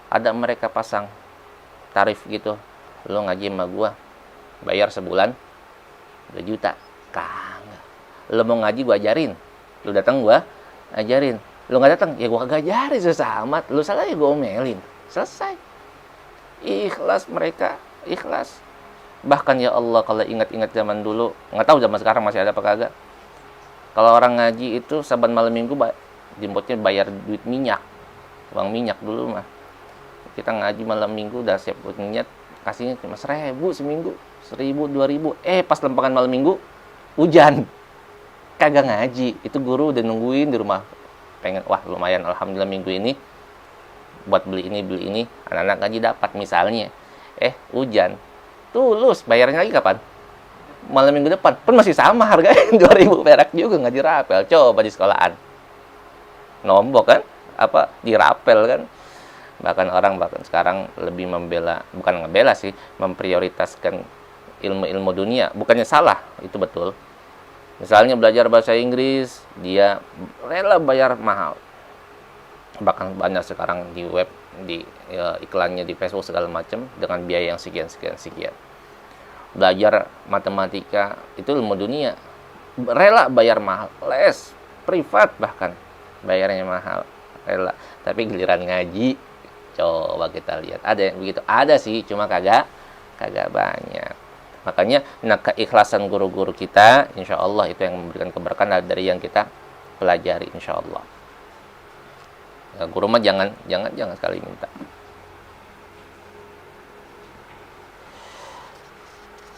Ada mereka pasang tarif gitu, lu ngaji sama gua bayar sebulan 2 juta. Kagak. Lu mau ngaji gua ajarin, lu datang gua ajarin. Lu nggak datang, ya gua kagak ajarin, susah amat. Lu salah ya gua omelin. Selesai. Ikhlas mereka, ikhlas. Bahkan ya Allah, kalau ingat-ingat zaman dulu, nggak tahu zaman sekarang masih ada apa kagak. Kalau orang ngaji itu saban malam minggu jemputnya bayar duit minyak, uang minyak dulu mah. Kita ngaji malam minggu udah siap buat minyak, kasihnya cuma 1.000 seminggu, 1.000, 2.000. Pas lempangan malam minggu hujan, kagak ngaji. Itu guru udah nungguin di rumah, pengen, wah lumayan, alhamdulillah minggu ini buat beli ini, anak-anak ngaji dapat misalnya. Hujan, tulus, bayarnya lagi kapan? Malam minggu depan pun masih sama harganya 2.000 perak juga, nggak dirapel. Coba di sekolahan nombok kan, apa dirapel kan. Bahkan sekarang lebih membela, bukan ngebela sih, memprioritaskan ilmu-ilmu dunia. Bukannya salah, itu betul. Misalnya belajar bahasa Inggris, dia rela bayar mahal. Bahkan banyak sekarang di web, di iklannya di Facebook segala macam dengan biaya yang sekian. Belajar matematika, itu ilmu dunia, rela bayar mahal. Les privat bahkan bayarnya mahal, rela. Tapi giliran ngaji, coba kita lihat, ada yang begitu? Ada sih, cuma kagak banyak. Makanya keikhlasan guru-guru kita, insya Allah itu yang memberikan keberkahan dari yang kita pelajari, insya Allah. Ya, guru mah jangan sekali minta.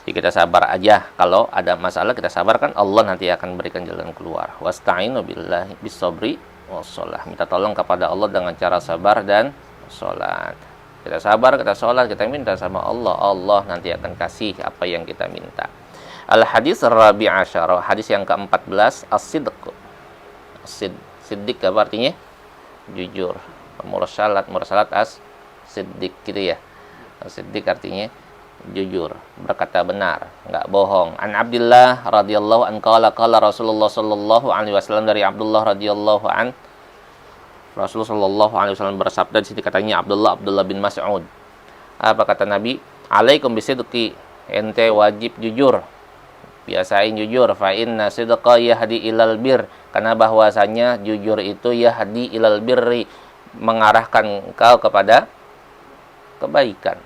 Jadi kita sabar aja. Kalau ada masalah kita sabarkan, Allah nanti akan berikan jalan keluar. Wasta'inu billahi bis-sabri was-shalah. Minta tolong kepada Allah dengan cara sabar dan sholat. Kita sabar, kita sholat, kita minta sama Allah. Allah nanti akan kasih apa yang kita minta. Al-hadis ar-rabi' asyara, hadis yang ke-14, as-sidq. Siddiq apa artinya? Jujur. Mursalat as-siddiq gitu ya. As-siddiq artinya jujur, berkata benar, nggak bohong. An Abdullah radhiyallahu an qala Rasulullah sallallahu alaihi wasallam, dari Abdullah radhiyallahu an, Rasulullah sallallahu alaihi wasallam bersabda, di sini katanya Abdullah bin Mas'ud. Apa kata Nabi? Alaikum bisidqi, ente wajib jujur. Biasain jujur, fa inna sidqa yahdi ilal bir, karena bahwasanya jujur itu yahdi ilal birri, mengarahkan engkau kepada kebaikan.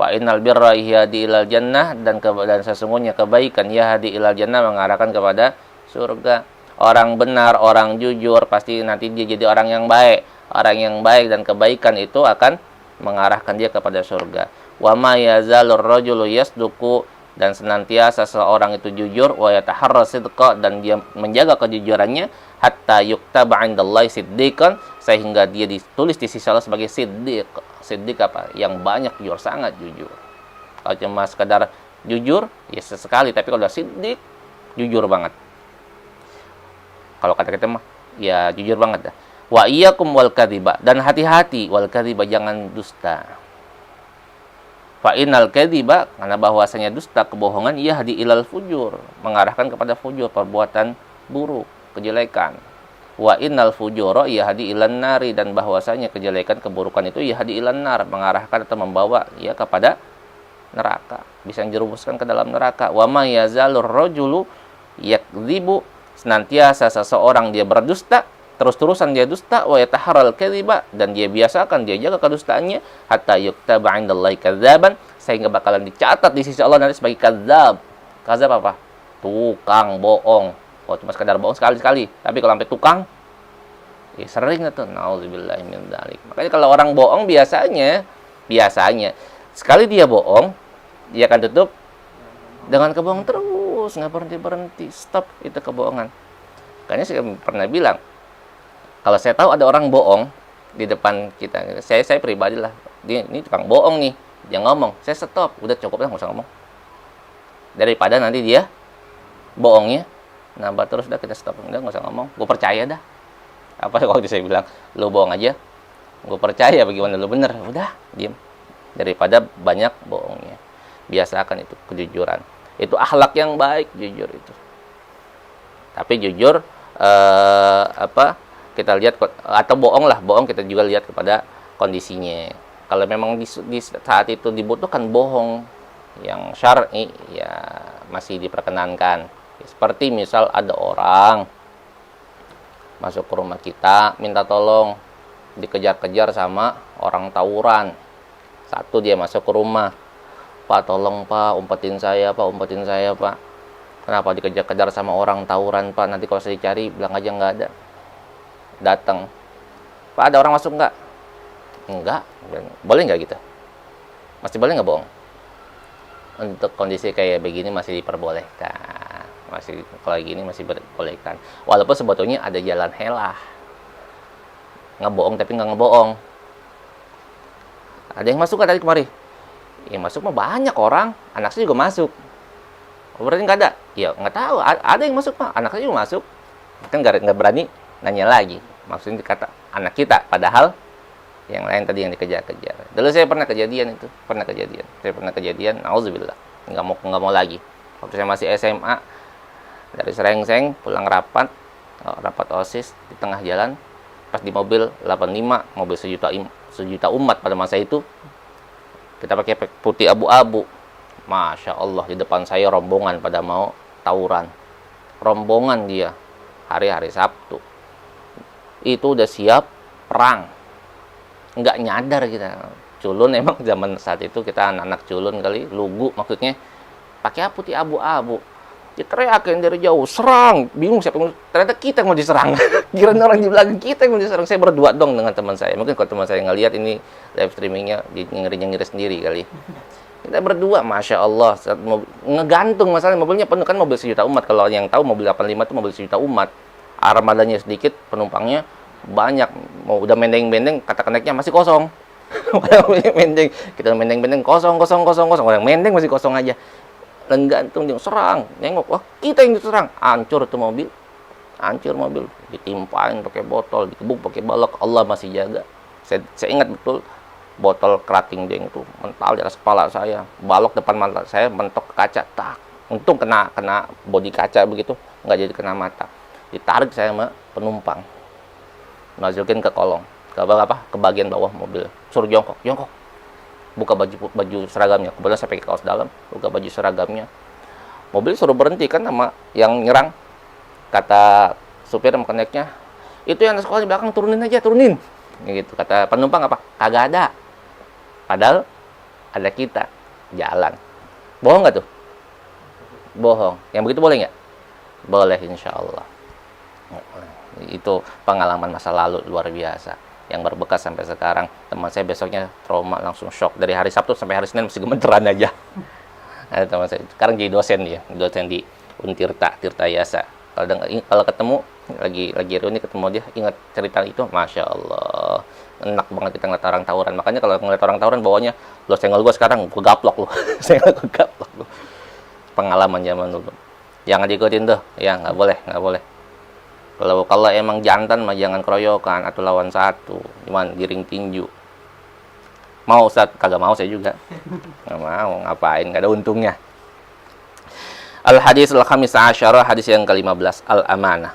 Wa innal birra yahdi ilal jannah, dan sesungguhnya kebaikan yahdi ilal jannah, mengarahkan kepada surga. Orang benar, orang jujur, pasti nanti dia jadi orang yang baik. Orang yang baik dan kebaikan itu akan mengarahkan dia kepada surga. Wa ma yazalur rajulu yasduqu, dan senantiasa seorang itu jujur, wa yataharra sidqa, dan dia menjaga kejujurannya, hatta yuktaba 'indallahi siddiqan, sehingga dia ditulis di sisi Allah sebagai siddiq. Siddiq apa? Yang banyak jujur, sangat jujur. Kalau cuma sekadar jujur, ya sesekali, tapi kalau udah siddiq, jujur banget. Kalau kata kita mah, ya jujur banget dah. Wa iyyakum wal kadhiba, dan hati-hati wal kadhiba, jangan dusta. Fa innal kadhiba, karena bahwasanya dusta, kebohongan, yahdi ilal fujur, mengarahkan kepada fujur, perbuatan buruk, kejelekan. Wa innal fujura yahdi ilan nari, dan bahwasanya kejelekan, keburukan itu yahdi ilan nar, mengarahkan atau membawa ya kepada neraka, bisa menjerumuskan ke dalam neraka. Wa ma yazalur rajulu yakdzibu, senantiasa seseorang dia berdusta, terus-terusan dia dusta, wa yataharral kadhiba, dan dia biasakan, dia jaga kedustaannya, hatta yuktaba 'indallahi kadzaban, sehingga bakalan dicatat di sisi Allah nanti sebagai kadzab. Kadzab apa? Tukang bohong. Oh, cuma sekadar bohong sekali-sekali, tapi kalau sampai tukang, Ya, sering tuh, naudzubillahi min dzalik. Makanya kalau orang bohong biasanya sekali dia bohong, dia akan tutup dengan kebohongan terus, nggak berhenti. Stop itu kebohongan. Makanya saya pernah bilang, kalau saya tahu ada orang bohong di depan kita, saya pribadi lah, ini tukang bohong nih, dia ngomong, saya stop, udah cukup lah, nggak usah ngomong. Daripada nanti dia bohongnya nambah terus, udah kita stop, udah nggak usah ngomong, gue percaya dah. Apa kalau saya bilang, lu bohong aja, gue percaya bagaimana lu bener, udah diam. Daripada banyak bohongnya. Biasakan itu kejujuran. Itu akhlak yang baik, jujur itu. Tapi jujur kita lihat, atau bohong kita juga lihat kepada kondisinya. Kalau memang di saat itu dibutuhkan bohong yang syar'i, ya masih diperkenankan. Seperti misal ada orang masuk ke rumah kita, minta tolong, dikejar-kejar sama orang tawuran. Satu dia masuk ke rumah, Pak tolong Pak, umpetin saya Pak. Kenapa dikejar-kejar sama orang tawuran Pak? Nanti kalau saya dicari, bilang aja nggak ada. Datang, Pak ada orang masuk nggak? Enggak. Boleh nggak gitu? Masih boleh nggak bohong? Untuk kondisi kayak begini masih diperbolehkan. Masih kalau gini masih diperbolehkan. Walaupun sebetulnya ada jalan helah. Ngebohong tapi nggak ngebohong. Ada yang masuk nggak tadi kemari? Yang masuk mah banyak orang. Anak saya juga masuk. Berarti nggak ada? Ya nggak tahu. Ada yang masuk mah. Anak saya juga masuk. Kan nggak berani nanya lagi. Maksudnya kata anak kita. Padahal yang lain tadi yang dikejar-kejar. Dulu saya pernah kejadian itu. Saya pernah kejadian. Nauzubillah. Nggak mau lagi. Waktu saya masih SMA. Dari Serengseng pulang rapat OSIS di tengah jalan. Pas di mobil 85, mobil sejuta umat pada masa itu, kita pakai putih abu-abu. Masya Allah, di depan saya rombongan pada mau tawuran. Rombongan dia, hari-hari Sabtu. Itu udah siap perang. Nggak nyadar kita. Culun emang zaman saat itu kita anak-anak culun kali, lugu maksudnya. Pakai putih abu-abu. Diteriakin dari jauh, serang, bingung siapa yang ternyata kita yang mau diserang. Kirain orang di belakang kita yang mau diserang. Saya berdua dong dengan teman saya. Mungkin kalau teman saya ngelihat ini live streamingnya, nyengir sendiri kali. Kita berdua, Masya Allah, ngegantung masalahnya, mobilnya penuh, kan mobil sejuta umat. Kalau yang tahu mobil 85 itu mobil sejuta umat. Armadanya sedikit, penumpangnya banyak. Mau udah mendeng-mendeng, kata keneknya masih kosong. Mendeng, kita mendeng-mendeng kosong. Orang mendeng masih kosong aja. Gantung dia serang, nengok, wah kita yang diserang, hancur mobil, ditimpain pakai botol, dikebuk pakai balok. Allah masih jaga. Saya ingat betul, botol kerating dia itu mental di atas kepala saya, balok depan mata saya mentok ke kaca, tak, untung kena bodi kaca begitu, nggak jadi kena mata. Ditarik saya sama penumpang, masukin ke kolong, ke bagian bawah mobil, suruh jongkok. Buka baju seragamnya. Kebetulan saya pakai kaos dalam, buka baju seragamnya. Mobil suruh berhenti kan sama yang nyerang. Kata supir sama koneknya, itu yang sekolah di belakang turunin. Gitu. Kata penumpang apa? Kagak ada. Padahal ada kita jalan. Bohong nggak tuh? Bohong. Yang begitu boleh nggak? Boleh, insya Allah. Itu pengalaman masa lalu luar biasa yang berbekas sampai sekarang. Teman saya besoknya trauma, langsung shock. Dari hari Sabtu sampai hari Senin masih gemeteran aja. Ada teman saya, sekarang jadi dosen di Untirta, Tirta Yasa. Kalau ketemu lagi reuni ketemu dia, ingat cerita itu, Masya Allah, enak banget kita ngeliat orang tawuran. Makanya kalau ngeliat orang tawuran bawahnya, lo senggol gue sekarang, gue gaplok lo. Pengalaman zaman dulu. Jangan diikutin tuh, ya nggak boleh. Kalau emang jantan mah jangan keroyokan atau lawan satu, cuman giring tinju. Mau Ustaz? Kagak mau saya juga. Nggak mau, ngapain? Nggak ada untungnya. Al-hadis al-khamis asyara, hadis yang ke-15, al-amanah.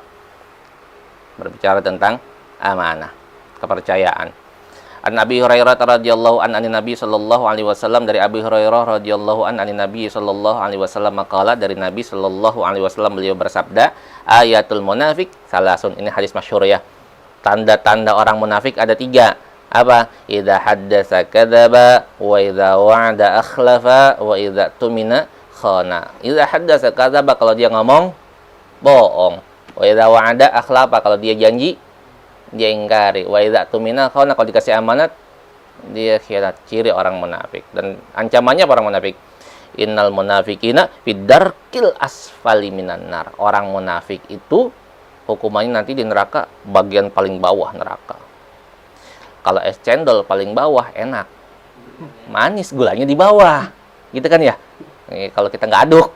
Berbicara tentang amanah, kepercayaan. An Abi Hurairah radhiyallahu an Nabi sallallahu alaihi wasallam, dari Abi Hurairah radhiyallahu an Nabi sallallahu alaihi wasallam maqala, dari Nabi sallallahu alaihi wasallam beliau bersabda, ayatul munafik salasun. Ini hadis masyhur ya. Tanda-tanda orang munafik ada 3. Apa? Idza haddasa kadzaba, wa idza wa'ada akhlafa, wa idza tumina khana. Idza haddasa kadzaba, kalau dia ngomong bohong. Wa idza wa'ada akhlafa, kalau dia janji dia ingkari. Wa idza tumina khana, kalau dikasih amanat dia khianat. Ciri orang munafik. Dan ancamannya orang munafik, innal munafikina fid darkil asfali minan nar. Orang munafik itu hukumannya nanti di neraka bagian paling bawah neraka. Kalau es cendol paling bawah enak, manis, gulanya di bawah, gitu kan ya. Kalau kita nggak aduk,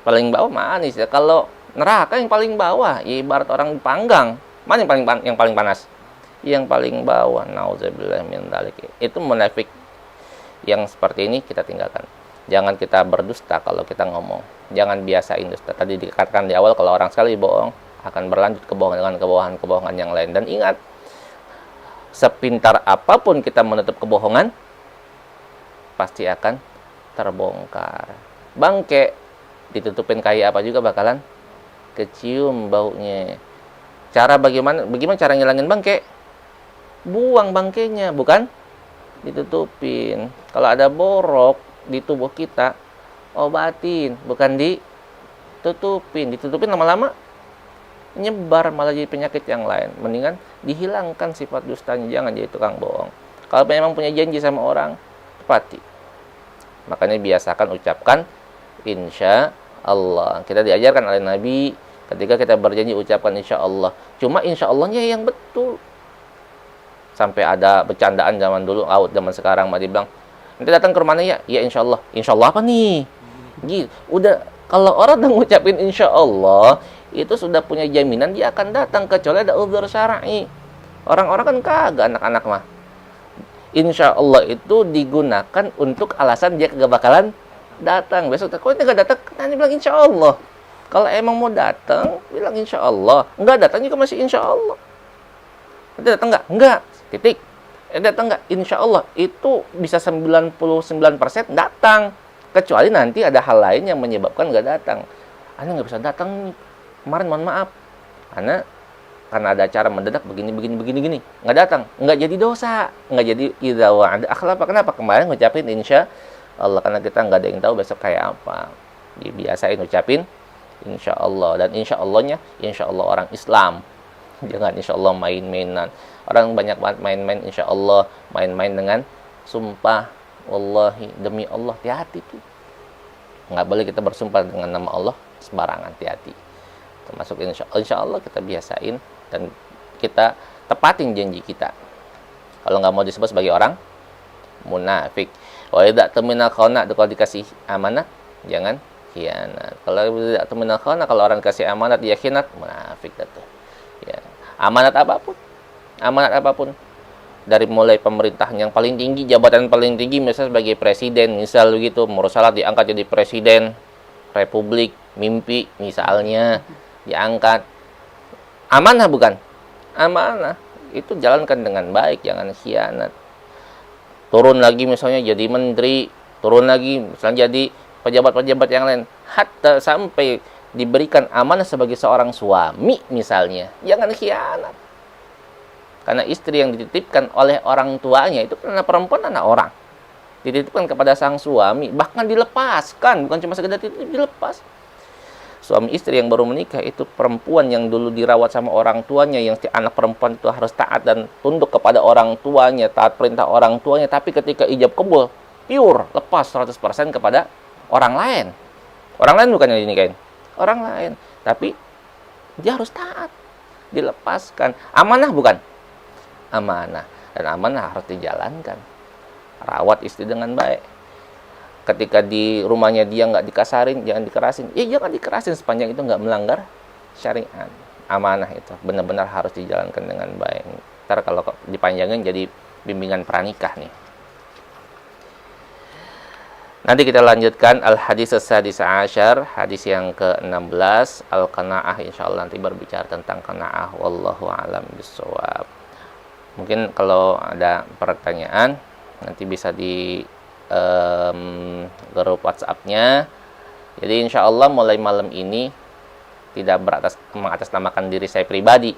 paling bawah manis ya. Kalau neraka yang paling bawah, ya ibarat orang dipanggang. Mana yang paling panas? Yang paling bawah. Nauzubillah min dzalik. Itu munafik. Yang seperti ini kita tinggalkan. Jangan kita berdusta kalau kita ngomong. Jangan biasain dusta. Tadi dikatakan di awal, kalau orang sekali bohong akan berlanjut kebohongan dengan kebohongan yang lain. Dan ingat, sepintar apapun kita menutup kebohongan, pasti akan terbongkar. Bangke ditutupin kayak apa juga bakalan kecium baunya. Bagaimana cara ngilangin bangke? Buang bangkainya, bukan ditutupin. Kalau ada borok di tubuh kita, obatin, bukan ditutupin. Ditutupin lama-lama nyebar, malah jadi penyakit yang lain. Mendingan dihilangkan sifat dustanya, jangan jadi tukang bohong. Kalau memang punya janji sama orang, tepati. Makanya biasakan ucapkan insya Allah. Kita diajarkan oleh Nabi, ketika kita berjanji ucapkan insya Allah. Cuma insya Allahnya yang betul. Sampai ada bercandaan zaman dulu, zaman sekarang mah dibilang, nanti datang ke rumahnya ya insya Allah. Insya Allah apa nih? Gitu. Udah, kalau orang udah ngucapin insya Allah, itu sudah punya jaminan dia akan datang, kecuali ada uzur syar'i. Orang-orang kan kagak, anak-anak mah. Insya Allah itu digunakan untuk alasan dia kagak bakalan datang. Besok kok nggak datang, nanti bilang insya Allah. Kalau emang mau datang, bilang insya Allah. Nggak datang juga masih insya Allah. Nanti datang nggak? Nggak. Titik. Datang nggak? Insya Allah. Itu bisa 99% datang. Kecuali nanti ada hal lain yang menyebabkan nggak datang. Anda nggak bisa datang nih. Kemarin mohon maaf. Karena ada acara mendadak begini. Nggak datang. Nggak jadi dosa. Nggak jadi idza wa'ada akhlafa. Kenapa? Kemarin ngucapin insya Allah. Karena kita nggak ada yang tahu besok kayak apa. Dibiasain ucapin insya Allah. Dan insya Allahnya, insya Allah orang Islam. Jangan insya Allah main-mainan. Orang banyak banget main-main insya Allah. Main-main dengan sumpah. Wallahi, demi Allah, hati-hati tuh. Nggak boleh kita bersumpah dengan nama Allah sembarangan, hati-hati. Termasuk insya Allah kita biasain dan kita tepatin janji kita. Kalau nggak mau disebut sebagai orang munafik. Wa idza tumina khana, kalau dikasih amanat jangan khianat. Kalau idza tumina khana, kalau orang kasih amanat dia khianat, munafik itu. Ya. Amanat apapun. Dari mulai pemerintahan yang paling tinggi, jabatan paling tinggi, misalnya sebagai presiden, misal begitu, mursalat diangkat jadi presiden republik, mimpi misalnya diangkat. Amanah bukan? Amanah. Itu jalankan dengan baik, jangan khianat. Turun lagi misalnya jadi menteri, turun lagi misalnya jadi pejabat-pejabat yang lain, hatta sampai diberikan amanah sebagai seorang suami misalnya, jangan khianat. Karena istri yang dititipkan oleh orang tuanya itu karena perempuan anak orang, dititipkan kepada sang suami, bahkan dilepaskan, bukan cuma sekedar titip, dilepas. Suami istri yang baru menikah itu perempuan yang dulu dirawat sama orang tuanya, yang si anak perempuan itu harus taat dan tunduk kepada orang tuanya, taat perintah orang tuanya, tapi ketika ijab kabul, pure, lepas 100% kepada orang lain. Orang lain bukan yang dinikahin, orang lain, tapi dia harus taat, dilepaskan. Amanah bukan? Amanah. Dan amanah harus dijalankan. Rawat istri dengan baik. Ketika di rumahnya dia nggak dikasarin, jangan dikerasin. Jangan dikerasin sepanjang itu nggak melanggar syariat. Amanah itu benar-benar harus dijalankan dengan baik. Ntar kalau dipanjangin jadi bimbingan pranikah nih. Nanti kita lanjutkan al-hadis as-sadis asyar, hadis yang ke-16, al-qanaah, insyaallah nanti berbicara tentang qanaah, wallahu a'lam bishawab. Mungkin kalau ada pertanyaan nanti bisa di grup WhatsApp-nya. Jadi insyaallah mulai malam ini tidak mengatasnamakan diri saya pribadi.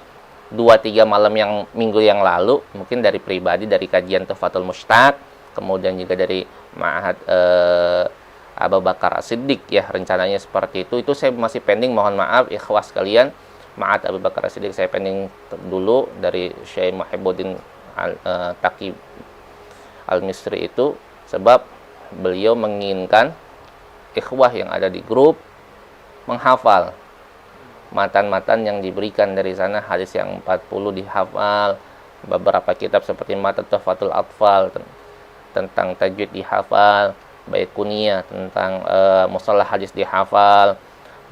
2-3 malam yang minggu yang lalu mungkin dari pribadi, dari kajian Tuhfatul Mushtaq, kemudian juga dari Ma'had Abu Bakar As-Siddiq ya, rencananya seperti itu. Itu saya masih pending, mohon maaf ikhwas kalian. Ma'at Abu Bakar As-Siddiq saya pending dulu dari Syekh Muhibbuddin Taqi Al-Misri itu, sebab beliau menginginkan ikhwah yang ada di grup menghafal matan-matan yang diberikan dari sana. Hadis yang 40 dihafal, beberapa kitab seperti Matan Tuhfatul Atfal tentang tajwid dihafal, Baiquniyah tentang mustalah hadis dihafal,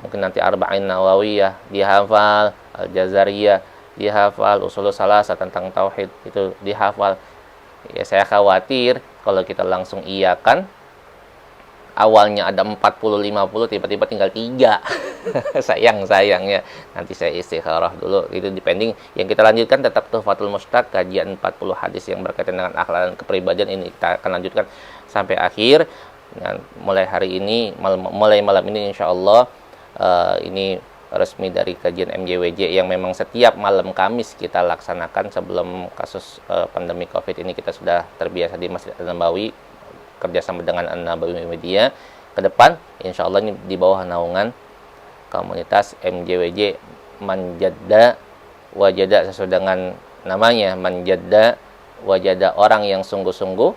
mungkin nanti Arba'in Nawawiyah dihafal, Al-Jazariyah dihafal, Ushulus Salasa tentang tauhid itu dihafal. Ya, saya khawatir kalau kita langsung iyakan, awalnya ada 40-50, tiba-tiba tinggal 3. sayang ya. Nanti saya istikharah dulu. Itu depending. Yang kita lanjutkan tetap Tuhfatul Mushtaq, kajian 40 hadis yang berkaitan dengan akhlak dan kepribadian. Ini kita akan lanjutkan sampai akhir. Dan mulai hari ini, mulai malam ini insya Allah, ini resmi dari kajian MJWJ yang memang setiap malam Kamis kita laksanakan. Sebelum kasus pandemi COVID ini kita sudah terbiasa di Masjid An-Nabawi kerjasama dengan An-Nabawi Media. Ke depan insya Allah ini di bawah naungan komunitas MJWJ Manjadda Wajada, sesuai dengan namanya Manjadda Wajada, orang yang sungguh-sungguh,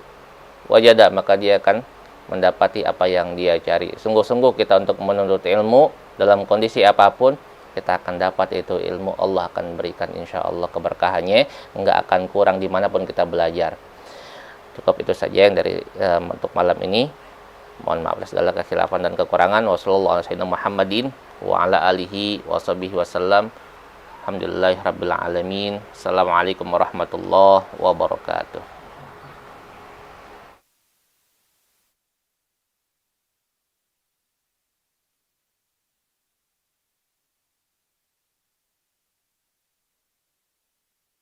wajada maka dia akan mendapati apa yang dia cari. Sungguh-sungguh kita untuk menuntut ilmu dalam kondisi apapun, kita akan dapat itu ilmu. Allah akan berikan insya Allah keberkahannya, nggak akan kurang dimanapun kita belajar. Cukup itu saja yang dari untuk malam ini. Mohon maaf atas segala kekhilafan dan kekurangan. Wassalamualaikum warahmatullahi wabarakatuh.